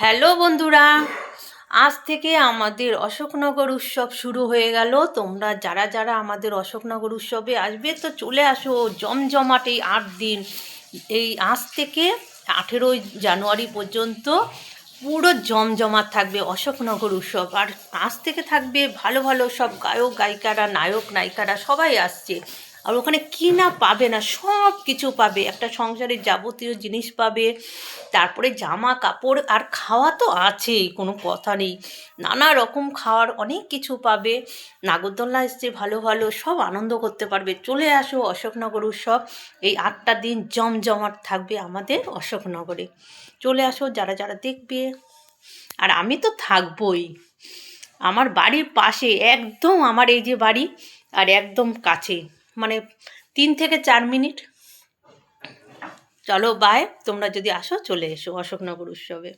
Hello বন্ধুরা, আজ থেকে আমাদের অশোকনগর উৎসব শুরু হয়ে গেল। তোমরা যারা যারা আমাদের অশোকনগর উৎসবে আসবে তো চলে আসো। জমজমাট এই 8 দিন, এই আজ থেকে 18ই জানুয়ারি পর্যন্ত পুরো জমজমাট থাকবে অশোকনগর উৎসব। আর আজ থেকে থাকবে ভালো ভালো সব গায়ক গায়িকারা, নায়ক নায়িকারা সবাই আসছে। আর ওখানে কি না পাবে না, সব কিছু পাবে। একটা সংসারের যাবতীয় জিনিস পাবে, তারপরে জামা কাপড় আর খাওয়া তো আছেই, কোনো কথা নেই। নানা রকম খাওয়ার অনেক কিছু পাবে। নাগরদোলনা এসছে, ভালো ভালো সব আনন্দ করতে পারবে। চলে আসো অশোকনগর উৎসব, এই 8টা দিন জমজমাট থাকবে আমাদের অশোকনগরে। চলে আসো যারা যারা দেখবে। আর আমি তো থাকবই, আমার বাড়ির পাশে একদম, আমার এই যে বাড়ি আর একদম কাছে, মানে 3 থেকে 4 মিনিট। চলো বাই, তোমরা যদি আসো চলে এসো অশোকনগর উৎসবে।